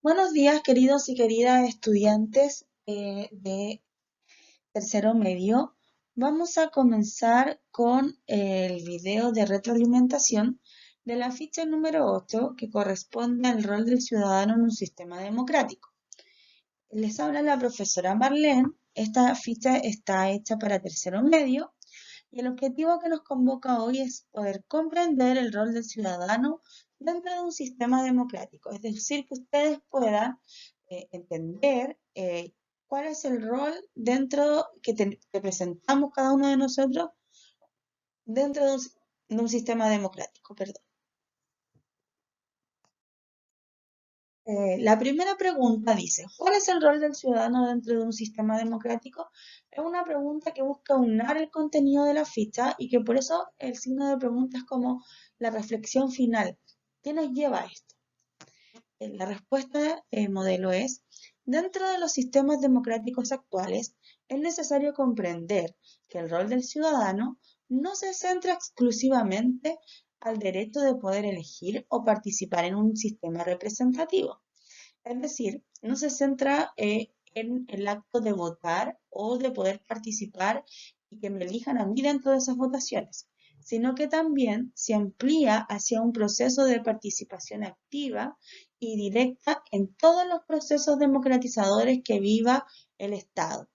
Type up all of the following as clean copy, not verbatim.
Buenos días, queridos y queridas estudiantes de tercero medio. Vamos a comenzar con el video de retroalimentación de la ficha número 8 que corresponde al rol del ciudadano en un sistema democrático. Les habla la profesora Marlene. Esta ficha está hecha para tercero medio y el objetivo que nos convoca hoy es poder comprender el rol del ciudadano dentro de un sistema democrático, es decir, que ustedes puedan entender cuál es el rol dentro que presentamos cada uno de nosotros dentro de un sistema democrático, perdón. La primera pregunta dice, ¿cuál es el rol del ciudadano dentro de un sistema democrático? Es una pregunta que busca unar el contenido de la ficha y que por eso el signo de pregunta es como la reflexión final. ¿Qué nos lleva a esto? La respuesta modelo es, dentro de los sistemas democráticos actuales, es necesario comprender que el rol del ciudadano no se centra exclusivamente al derecho de poder elegir o participar en un sistema representativo. Es decir, no se centra en el acto de votar o de poder participar y que me elijan a mí dentro de esas votaciones, sino que también se amplía hacia un proceso de participación activa y directa en todos los procesos democratizadores que viva el Estado.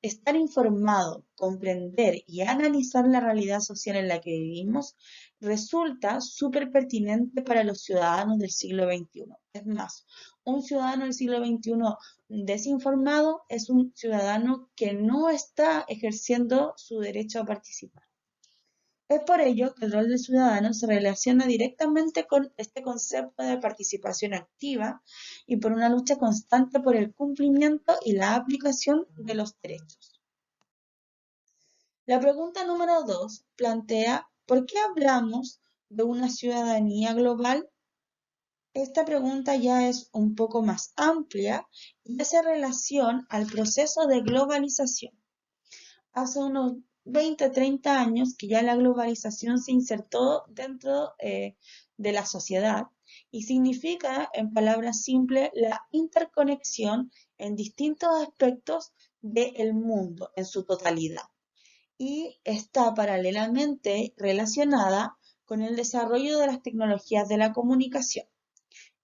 Estar informado, comprender y analizar la realidad social en la que vivimos resulta súper pertinente para los ciudadanos del siglo XXI. Es más, un ciudadano del siglo XXI desinformado es un ciudadano que no está ejerciendo su derecho a participar. Es por ello que el rol del ciudadano se relaciona directamente con este concepto de participación activa y por una lucha constante por el cumplimiento y la aplicación de los derechos. La pregunta número 2 plantea ¿por qué hablamos de una ciudadanía global? Esta pregunta ya es un poco más amplia y hace relación al proceso de globalización. Hace unos 20, 30 años que ya la globalización se insertó dentro de la sociedad y significa, en palabras simples, la interconexión en distintos aspectos del mundo en su totalidad y está paralelamente relacionada con el desarrollo de las tecnologías de la comunicación.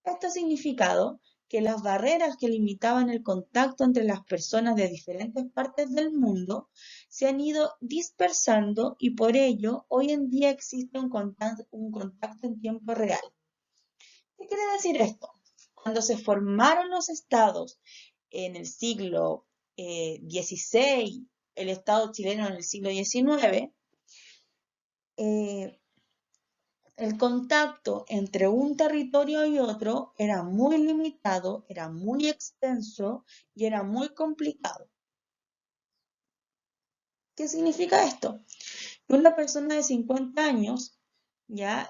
Esto ha significado que las barreras que limitaban el contacto entre las personas de diferentes partes del mundo se han ido dispersando y por ello hoy en día existe un contacto en tiempo real. ¿Qué quiere decir esto? Cuando se formaron los estados en el siglo XVI, el estado chileno en el siglo XIX, el contacto entre un territorio y otro era muy limitado, era muy extenso y era muy complicado. ¿Qué significa esto? Que una persona de 50 años, ya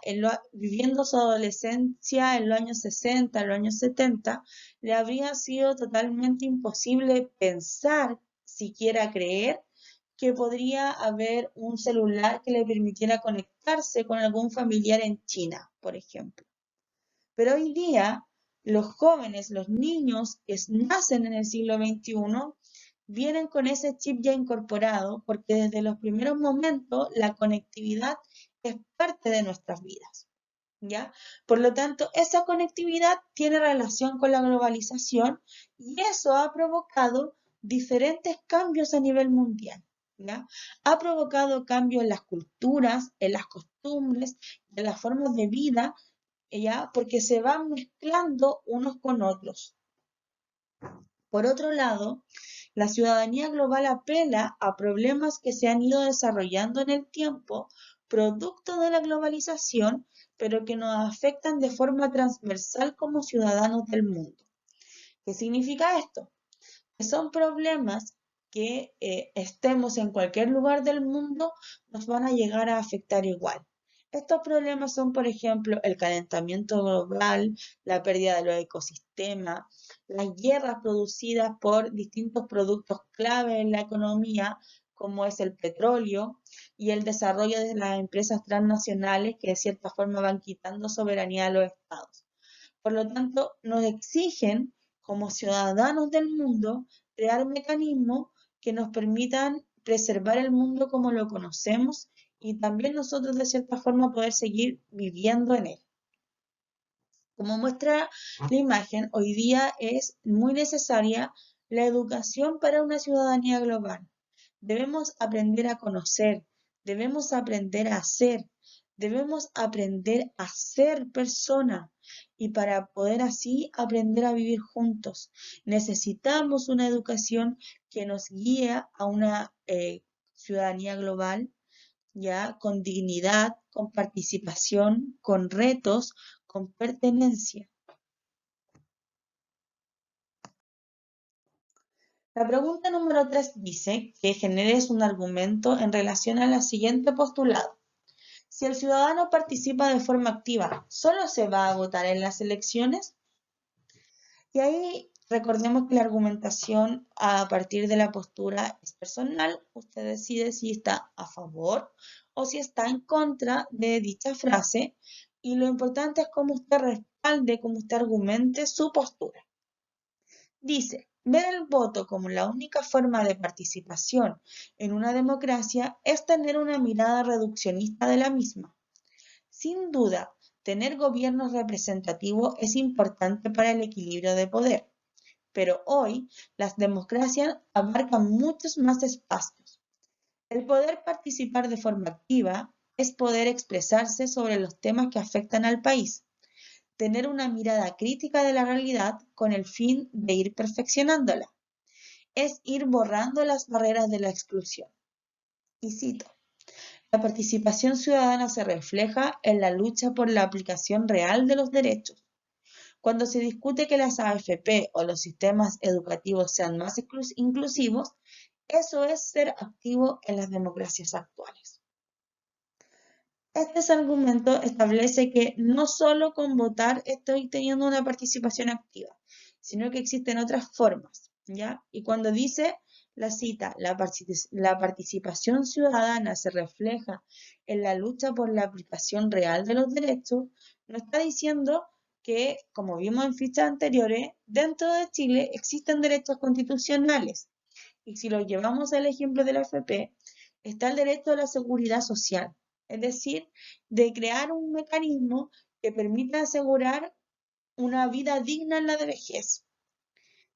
viviendo su adolescencia en los años 60, en los años 70, le habría sido totalmente imposible pensar, siquiera creer, que podría haber un celular que le permitiera conectarse con algún familiar en China, por ejemplo. Pero hoy día los jóvenes, los niños que nacen en el siglo XXI, vienen con ese chip ya incorporado porque desde los primeros momentos la conectividad es parte de nuestras vidas, ¿ya? Por lo tanto, esa conectividad tiene relación con la globalización y eso ha provocado diferentes cambios a nivel mundial, ¿ya? Ha provocado cambios en las culturas, en las costumbres, en las formas de vida, ¿ya? Porque se van mezclando unos con otros. Por otro lado, la ciudadanía global apela a problemas que se han ido desarrollando en el tiempo, producto de la globalización, pero que nos afectan de forma transversal como ciudadanos del mundo. ¿Qué significa esto? Que son problemas que estemos en cualquier lugar del mundo, nos van a llegar a afectar igual. Estos problemas son, por ejemplo, el calentamiento global, la pérdida de los ecosistemas, las guerras producidas por distintos productos clave en la economía, como es el petróleo, y el desarrollo de las empresas transnacionales que de cierta forma van quitando soberanía a los estados. Por lo tanto, nos exigen, como ciudadanos del mundo, crear mecanismos que nos permitan preservar el mundo como lo conocemos y también nosotros, de cierta forma, poder seguir viviendo en él. Como muestra la imagen, hoy día es muy necesaria la educación para una ciudadanía global. Debemos aprender a conocer, debemos aprender a hacer, debemos aprender a ser persona y para poder así aprender a vivir juntos. Necesitamos una educación que nos guíe a una ciudadanía global, ya con dignidad, con participación, con retos, con pertenencia. La pregunta número 3 dice que generes un argumento en relación a la siguiente postulado. Si el ciudadano participa de forma activa, ¿solo se va a votar en las elecciones? Y ahí recordemos que la argumentación a partir de la postura es personal. Usted decide si está a favor o si está en contra de dicha frase. Y lo importante es cómo usted respalde, cómo usted argumente su postura. Dice, ver el voto como la única forma de participación en una democracia es tener una mirada reduccionista de la misma. Sin duda, tener gobiernos representativos es importante para el equilibrio de poder, pero hoy las democracias abarcan muchos más espacios. El poder participar de forma activa es poder expresarse sobre los temas que afectan al país, tener una mirada crítica de la realidad con el fin de ir perfeccionándola. Es ir borrando las barreras de la exclusión. Y cito, la participación ciudadana se refleja en la lucha por la aplicación real de los derechos. Cuando se discute que las AFP o los sistemas educativos sean más inclusivos, eso es ser activo en las democracias actuales. Este argumento establece que no solo con votar estoy teniendo una participación activa, sino que existen otras formas, ¿ya? Y cuando dice la cita, la participación ciudadana se refleja en la lucha por la aplicación real de los derechos, nos está diciendo que, como vimos en fichas anteriores, dentro de Chile existen derechos constitucionales. Y si lo llevamos al ejemplo de la AFP, está el derecho a la seguridad social, es decir, de crear un mecanismo que permita asegurar una vida digna en la vejez.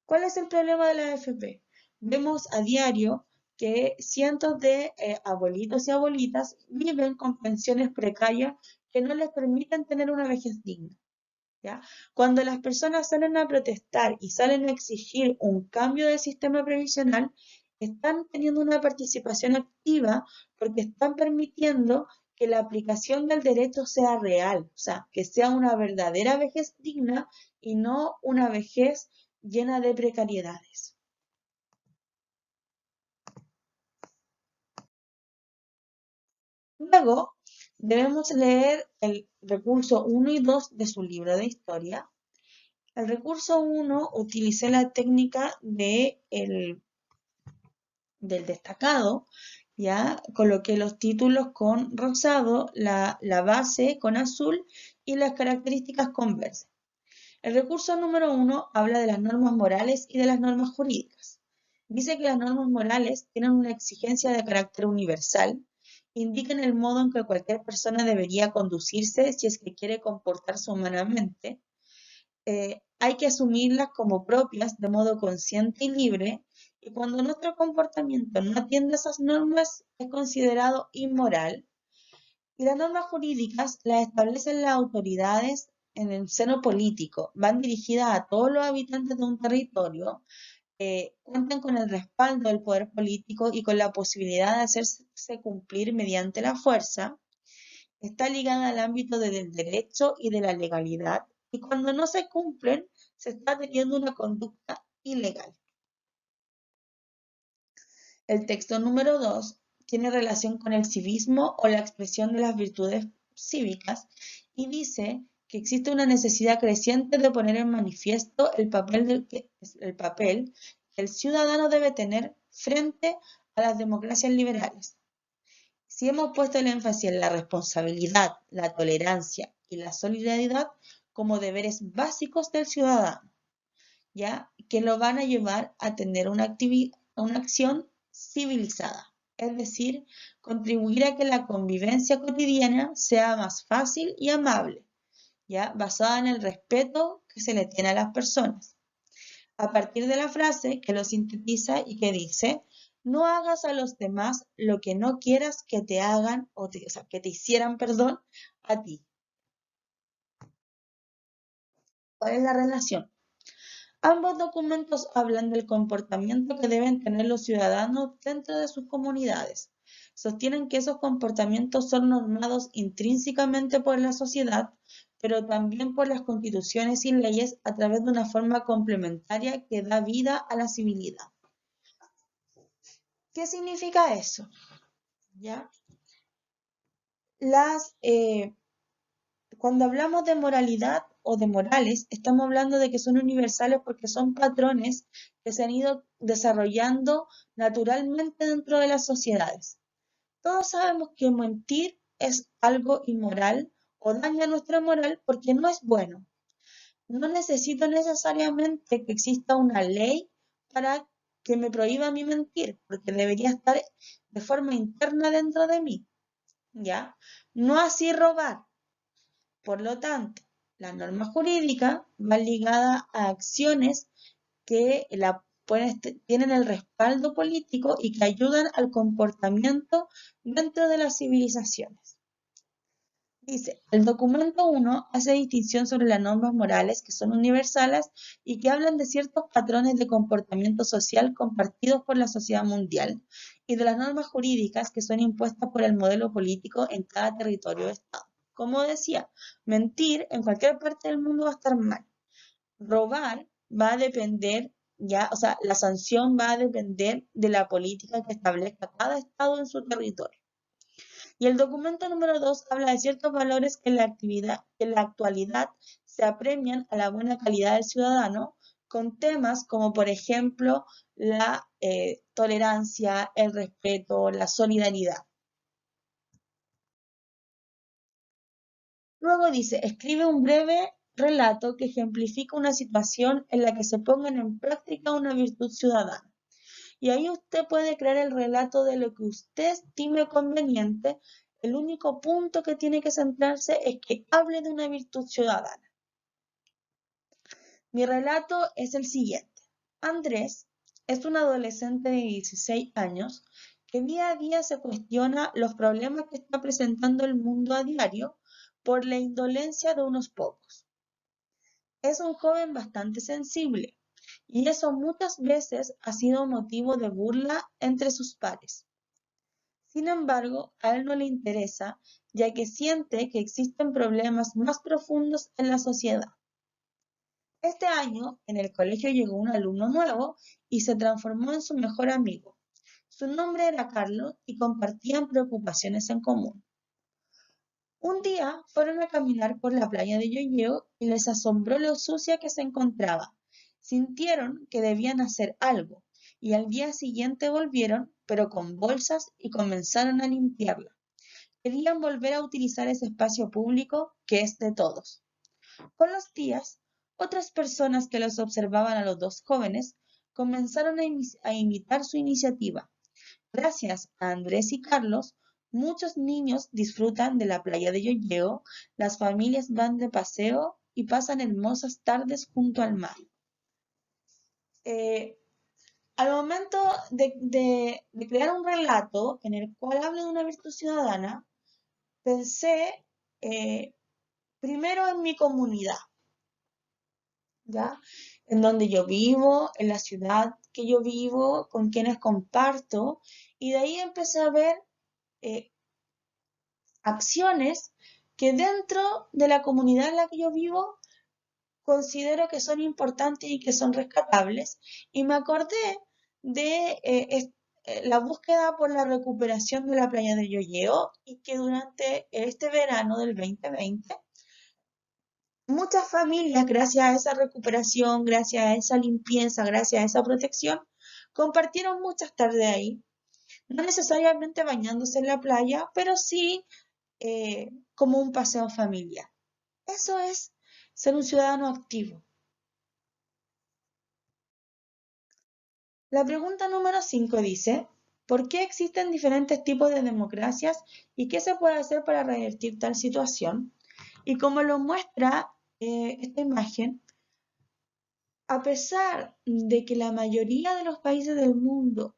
¿Cuál es el problema de la AFP? Vemos a diario que cientos de abuelitos y abuelitas viven con pensiones precarias que no les permiten tener una vejez digna. ¿Ya? Cuando las personas salen a protestar y salen a exigir un cambio del sistema previsional, están teniendo una participación activa porque están permitiendo que la aplicación del derecho sea real, o sea, que sea una verdadera vejez digna y no una vejez llena de precariedades. Luego, debemos leer el recurso 1 y 2 de su libro de historia. El recurso 1 utilicé la técnica del destacado, ya coloqué los títulos con rosado, la base con azul y las características con verde. El recurso número 1 habla de las normas morales y de las normas jurídicas. Dice que las normas morales tienen una exigencia de carácter universal, indican el modo en que cualquier persona debería conducirse si es que quiere comportarse humanamente. Hay que asumirlas como propias de modo consciente y libre, y cuando nuestro comportamiento no atiende a esas normas es considerado inmoral. Y las normas jurídicas las establecen las autoridades en el seno político, van dirigidas a todos los habitantes de un territorio, cuentan con el respaldo del poder político y con la posibilidad de hacerse cumplir mediante la fuerza, está ligada al ámbito del derecho y de la legalidad, y cuando no se cumplen, se está teniendo una conducta ilegal. El texto número 2 tiene relación con el civismo o la expresión de las virtudes cívicas y dice que existe una necesidad creciente de poner en manifiesto el papel que el ciudadano debe tener frente a las democracias liberales. Si hemos puesto el énfasis en la responsabilidad, la tolerancia y la solidaridad, como deberes básicos del ciudadano, ¿ya? Que lo van a llevar a tener una acción civilizada, es decir, contribuir a que la convivencia cotidiana sea más fácil y amable, ¿ya? Basada en el respeto que se le tiene a las personas. A partir de la frase que lo sintetiza y que dice, no hagas a los demás lo que no quieras que te hagan, o sea, que te hicieran, perdón, a ti. ¿Cuál es la relación? Ambos documentos hablan del comportamiento que deben tener los ciudadanos dentro de sus comunidades. Sostienen que esos comportamientos son normados intrínsecamente por la sociedad, pero también por las constituciones y leyes a través de una forma complementaria que da vida a la civilidad. ¿Qué significa eso? ¿Ya? Cuando hablamos de moralidad o de morales, estamos hablando de que son universales porque son patrones que se han ido desarrollando naturalmente dentro de las sociedades. Todos sabemos que mentir es algo inmoral o daña nuestra moral porque no es bueno. No necesito necesariamente que exista una ley para que me prohíba mi mentir, porque debería estar de forma interna dentro de mí, ¿ya? No así robar. Por lo tanto, la norma jurídica va ligada a acciones que tienen el respaldo político y que ayudan al comportamiento dentro de las civilizaciones. Dice, el documento 1 hace distinción sobre las normas morales que son universales y que hablan de ciertos patrones de comportamiento social compartidos por la sociedad mundial y de las normas jurídicas que son impuestas por el modelo político en cada territorio de Estado. Como decía, mentir en cualquier parte del mundo va a estar mal. Robar va a depender, ya, o sea, la sanción va a depender de la política que establezca cada Estado en su territorio. Y el documento número 2 habla de ciertos valores que en la actualidad se apremian a la buena calidad del ciudadano con temas como por ejemplo la tolerancia, el respeto, la solidaridad. Luego dice, escribe un breve relato que ejemplifica una situación en la que se pongan en práctica una virtud ciudadana. Y ahí usted puede crear el relato de lo que usted estime conveniente. El único punto que tiene que centrarse es que hable de una virtud ciudadana. Mi relato es el siguiente. Andrés es un adolescente de 16 años que día a día se cuestiona los problemas que está presentando el mundo a diario por la indolencia de unos pocos. Es un joven bastante sensible y eso muchas veces ha sido motivo de burla entre sus pares. Sin embargo, a él no le interesa, ya que siente que existen problemas más profundos en la sociedad. Este año, en el colegio llegó un alumno nuevo y se transformó en su mejor amigo. Su nombre era Carlos y compartían preocupaciones en común. Un día fueron a caminar por la playa de Llolleo y les asombró lo sucia que se encontraba. Sintieron que debían hacer algo y al día siguiente volvieron, pero con bolsas y comenzaron a limpiarla. Querían volver a utilizar ese espacio público que es de todos. Con los días, otras personas que los observaban a los dos jóvenes comenzaron a imitar su iniciativa. Gracias a Andrés y Carlos, muchos niños disfrutan de la playa de Llolleo, las familias van de paseo y pasan hermosas tardes junto al mar. Eh, Al momento de crear un relato en el cual hable de una virtud ciudadana, pensé primero en mi comunidad, ¿ya? En donde yo vivo, en la ciudad que yo vivo, con quienes comparto, y de ahí empecé a ver eh, acciones que dentro de la comunidad en la que yo vivo considero que son importantes y que son rescatables, y me acordé de la búsqueda por la recuperación de la playa de Llolleo y que durante este verano del 2020 muchas familias, gracias a esa recuperación, gracias a esa limpieza, gracias a esa protección, compartieron muchas tardes ahí, no necesariamente bañándose en la playa, pero sí como un paseo familiar. Eso es ser un ciudadano activo. La pregunta número 5 dice, ¿por qué existen diferentes tipos de democracias y qué se puede hacer para revertir tal situación? Y como lo muestra esta imagen, a pesar de que la mayoría de los países del mundo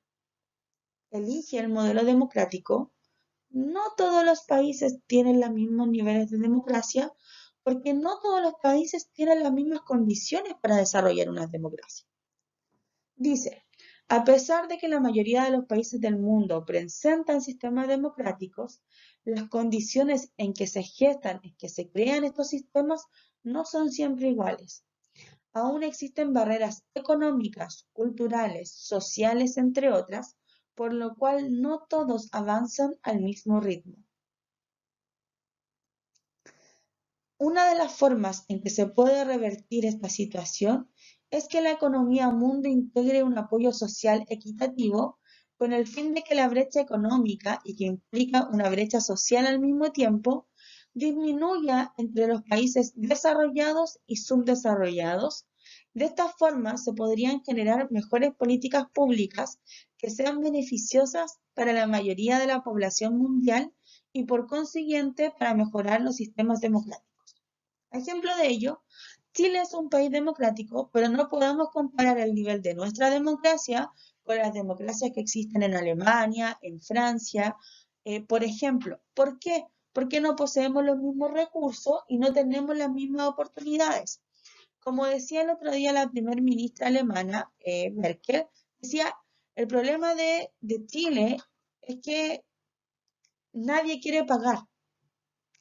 elige el modelo democrático, no todos los países tienen los mismos niveles de democracia porque no todos los países tienen las mismas condiciones para desarrollar una democracia. Dice, a pesar de que la mayoría de los países del mundo presentan sistemas democráticos, las condiciones en que se gestan, en que se crean estos sistemas, no son siempre iguales. Aún existen barreras económicas, culturales, sociales, entre otras, por lo cual no todos avanzan al mismo ritmo. Una de las formas en que se puede revertir esta situación es que la economía mundo integre un apoyo social equitativo con el fin de que la brecha económica, y que implica una brecha social al mismo tiempo, disminuya entre los países desarrollados y subdesarrollados. De esta forma se podrían generar mejores políticas públicas que sean beneficiosas para la mayoría de la población mundial y por consiguiente para mejorar los sistemas democráticos. Ejemplo de ello, Chile es un país democrático, pero no podemos comparar el nivel de nuestra democracia con las democracias que existen en Alemania, en Francia, por ejemplo. ¿Por qué? Porque no poseemos los mismos recursos y no tenemos las mismas oportunidades. Como decía el otro día la primer ministra alemana, Merkel, decía, el problema de Chile es que nadie quiere pagar.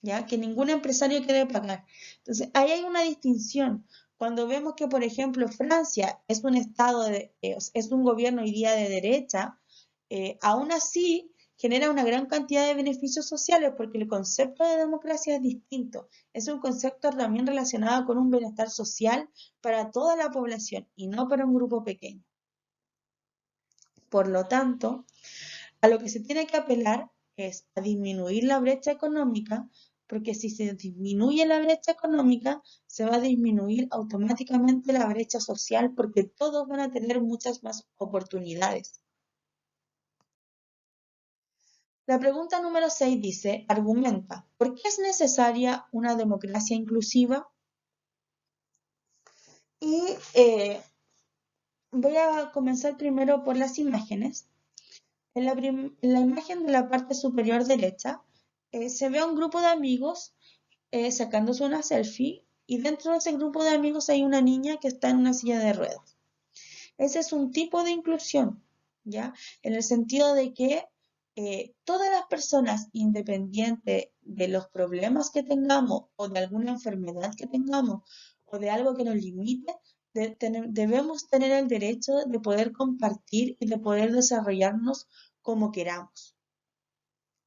¿Ya? Que ningún empresario quiere pagar. Entonces, ahí hay una distinción. Cuando vemos que, por ejemplo, Francia es un es un gobierno hoy día de derecha, aún así genera una gran cantidad de beneficios sociales porque el concepto de democracia es distinto. Es un concepto también relacionado con un bienestar social para toda la población y no para un grupo pequeño. Por lo tanto, a lo que se tiene que apelar es a disminuir la brecha económica, porque si se disminuye la brecha económica, se va a disminuir automáticamente la brecha social, porque todos van a tener muchas más oportunidades. La pregunta número 6 dice, argumenta, ¿por qué es necesaria una democracia inclusiva? Y voy a comenzar primero por las imágenes. En la imagen de la parte superior derecha se ve a un grupo de amigos sacándose una selfie y dentro de ese grupo de amigos hay una niña que está en una silla de ruedas. Ese es un tipo de inclusión, ¿ya? En el sentido de que todas las personas, independiente de los problemas que tengamos o de alguna enfermedad que tengamos o de algo que nos limite, debemos tener el derecho de poder compartir y de poder desarrollarnos como queramos,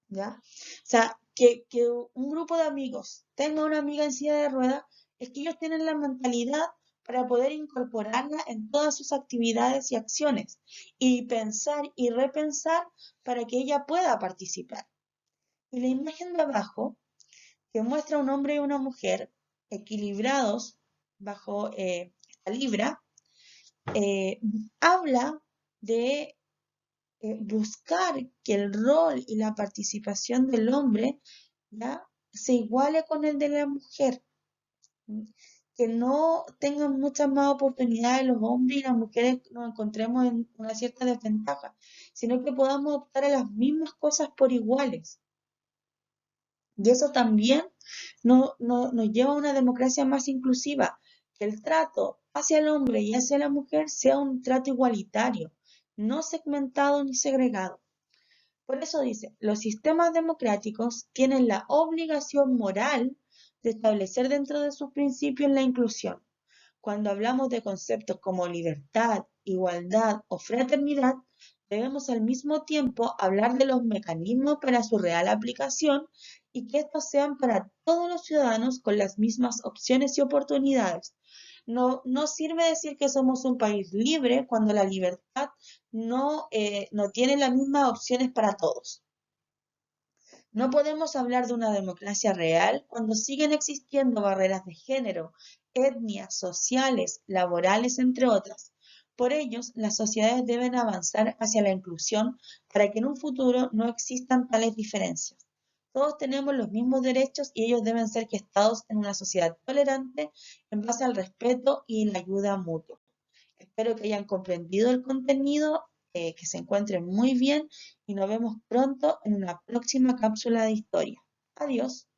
¿ya? O sea, que un grupo de amigos tenga una amiga en silla de ruedas es que ellos tienen la mentalidad para poder incorporarla en todas sus actividades y acciones y pensar y repensar para que ella pueda participar. Y la imagen de abajo, que muestra un hombre y una mujer equilibrados bajo esta libra, eh, habla de buscar que el rol y la participación del hombre ¿ya? Se iguale con el de la mujer, que no tengan muchas más oportunidades los hombres y las mujeres nos encontremos en una cierta desventaja, sino que podamos optar a las mismas cosas por iguales. Y eso también nos lleva a una democracia más inclusiva, que el trato hacia el hombre y hacia la mujer sea un trato igualitario, no segmentado ni segregado. Por eso dice, los sistemas democráticos tienen la obligación moral de establecer dentro de sus principios la inclusión. Cuando hablamos de conceptos como libertad, igualdad o fraternidad, debemos al mismo tiempo hablar de los mecanismos para su real aplicación y que estos sean para todos los ciudadanos con las mismas opciones y oportunidades. No sirve decir que somos un país libre cuando la libertad no tiene las mismas opciones para todos. No podemos hablar de una democracia real cuando siguen existiendo barreras de género, etnias, sociales, laborales, entre otras. Por ello, las sociedades deben avanzar hacia la inclusión para que en un futuro no existan tales diferencias. Todos tenemos los mismos derechos y ellos deben ser gestados en una sociedad tolerante en base al respeto y la ayuda mutua. Espero que hayan comprendido el contenido, que se encuentren muy bien y nos vemos pronto en una próxima cápsula de historia. Adiós.